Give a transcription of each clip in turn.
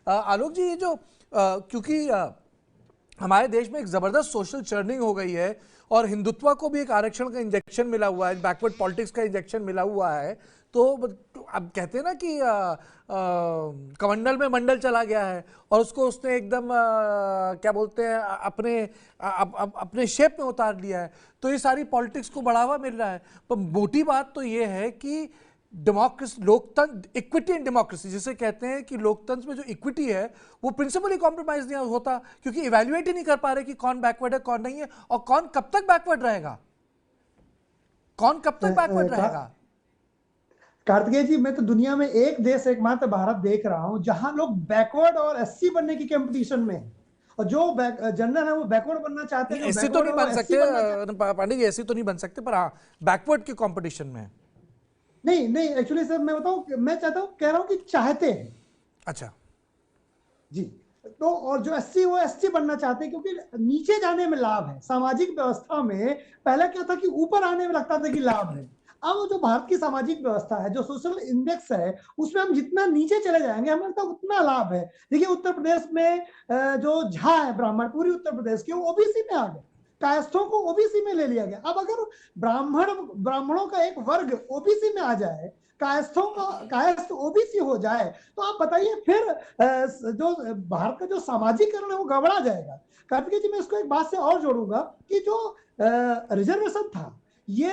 आलोक जी, ये जो क्योंकि हमारे देश में एक जबरदस्त सोशल चर्निंग हो गई है और हिंदुत्व को भी एक आरक्षण का इंजेक्शन मिला हुआ है, बैकवर्ड पॉलिटिक्स का इंजेक्शन मिला हुआ है, तो अब कहते हैं ना कि कमंडल में मंडल चला गया है और उसको उसने एकदम क्या बोलते हैं अपने शेप में उतार लिया है, तो ये सारी पॉलिटिक्स को बढ़ावा मिल रहा है। पर मोटी बात तो ये है कि डेमोक्रेसी, लोकतंत्र, इक्विटी एंड डेमोक्रेसी जिसे कहते हैं कि लोकतंत्र में जो इक्विटी है वो प्रिंसिपली कॉम्प्रोमाइज नहीं होता, क्योंकि इवैल्यूएट ही नहीं कर पा रहे कि कौन बैकवर्ड है कौन नहीं है और कौन कब तक बैकवर्ड रहेगा, कौन कब तक बैकवर्ड रहेगा। कार्तिकेय जी, मैं तो दुनिया में एक देश एकमात्र भारत देख रहा हूं जहां लोग बैकवर्ड और एससी बनने की कंपटीशन में है, और जो जनरल है वो बैकवर्ड बनना चाहते हैं। ऐसे तो नहीं बन सकते पांडे जी, ऐसे तो नहीं बन सकते, पर हाँ बैकवर्ड के कंपटीशन में। नहीं नहीं, एक्चुअली सर मैं बताऊं, मैं चाहता हूं, कह रहा हूं कि चाहते हैं। अच्छा जी, तो और जो एससी वो एसटी बनना चाहते हैं क्योंकि नीचे जाने में लाभ है। सामाजिक व्यवस्था में पहले क्या था कि ऊपर आने में लगता था कि लाभ है। अब जो भारत की सामाजिक व्यवस्था है, जो सोशल इंडेक्स है, उसमें हम जितना नीचे चले जाएंगे हमें लगता है उतना लाभ है। देखिए उत्तर प्रदेश में जो झा है ब्राह्मण, पूरी उत्तर प्रदेश के, वो ओबीसी में आ गए, कायस्थों को ओबीसी में ले लिया गया। अब अगर ब्राह्मणों का एक वर्ग ओबीसी में आ जाए, कायस्थों का कायस्थ ओबीसी हो जाए, तो आप बताइए फिर जो भारत का जो सामाजिकरण है वो गड़बड़ा जाएगा। कार्तिकेय जी, मैं इसको एक बात से और जोड़ूंगा कि जो रिजर्वेशन था ये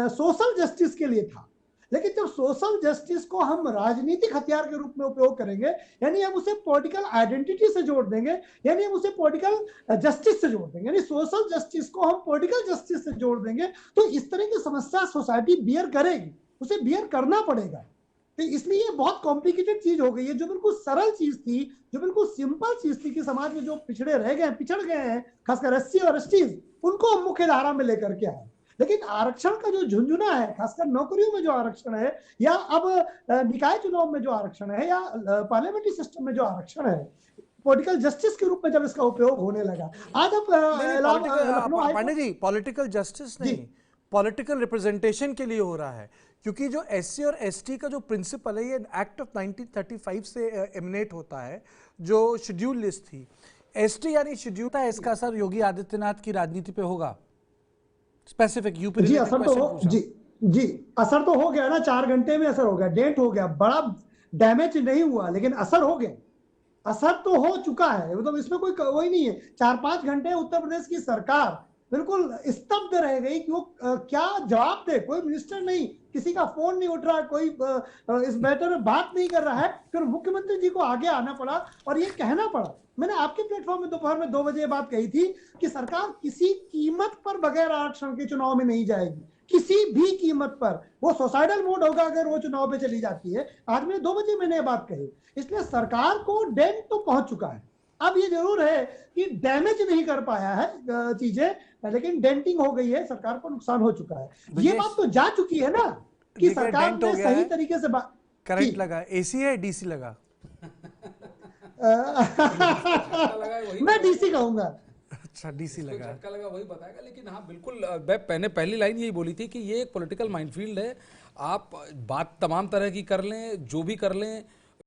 सोशल जस्टिस के लिए था, लेकिन जब सोशल जस्टिस को हम राजनीतिक हथियार के रूप में उपयोग करेंगे, यानी हम उसे पॉलिटिकल आइडेंटिटी से जोड़ देंगे, यानी हम उसे पॉलिटिकल जस्टिस से जोड़ देंगे, यानी सोशल जस्टिस को हम पॉलिटिकल जस्टिस से जोड़ देंगे, तो इस तरह की समस्या सोसाइटी बियर करेगी, उसे बियर करना पड़ेगा। तो इसलिए ये बहुत कॉम्प्लिकेटेड चीज हो गई है। जो बिल्कुल सरल चीज थी, जो बिल्कुल सिंपल चीज थी कि समाज में जो पिछड़े रह गए, पिछड़ गए हैं, खासकर एससी और एसटीज, उनको हम मुख्य धारा में लेकर के आए। लेकिन आरक्षण का जो झुंझुना है, खासकर नौकरियों में जो आरक्षण है, या अब निकाय चुनाव में जो आरक्षण है, या पार्लियामेंट्री सिस्टम में जो आरक्षण है, पॉलिटिकल जस्टिस के रूप में जब इसका उपयोग होने लगा, आज अब पांडे जी पॉलिटिकल जस्टिस नहीं, पॉलिटिकल रिप्रेजेंटेशन के लिए हो रहा है, क्योंकि जो एससी और एसटी का जो प्रिंसिपल है ये एक्ट ऑफ 1935 से एमिनेट होता है, जो शेड्यूल लिस्ट थी। एसटी यानी शेड्यूल था, इसका असर योगी आदित्यनाथ की राजनीति पे होगा स्पेसिफिक यूपी? जी असर तो हो, जी असर तो हो गया ना, 4 घंटे में असर हो गया, डेंट हो गया, बड़ा डैमेज नहीं हुआ लेकिन असर हो गया, असर तो हो चुका है, मतलब इसमें कोई वही नहीं है। 4-5 घंटे उत्तर प्रदेश की सरकार बिल्कुल स्तब्ध रह गई कि वो क्या जवाब दे। कोई मिनिस्टर नहीं, किसी का फोन नहीं उठ रहा, कोई इस मैटर में बात नहीं कर रहा है। फिर मुख्यमंत्री जी को आगे आना पड़ा और ये कहना पड़ा। मैंने आपके प्लेटफॉर्म में दोपहर में 2 बजे बात कही थी कि सरकार किसी कीमत पर बगैर आरक्षण के चुनाव में नहीं जाएगी, किसी भी कीमत पर। वो सुसाइडल मोड होगा अगर वो चुनाव पे चली जाती है। आज मैंने 2 बजे मैंने ये बात कही। इसलिए सरकार को डेंट तो पहुंच चुका है। अब ये जरूर है कि डैमेज नहीं कर पाया है चीजें, लेकिन डेंटिंग हो गई है, सरकार को नुकसान हो चुका है। ये बात तो जा चुकी है ना कि सरकार ने सही तरीके से करंट लगा, एसी है डीसी लगा? मैं डीसी कहूंगा। अच्छा, डीसी लगा, झटका लगा वही बताएगा। लेकिन हाँ बिल्कुल, मैंने पहली लाइन यही बोली थी कि ये एक पॉलिटिकल माइनफील्ड है। आप बात तमाम तरह की कर लें, जो भी कर लें,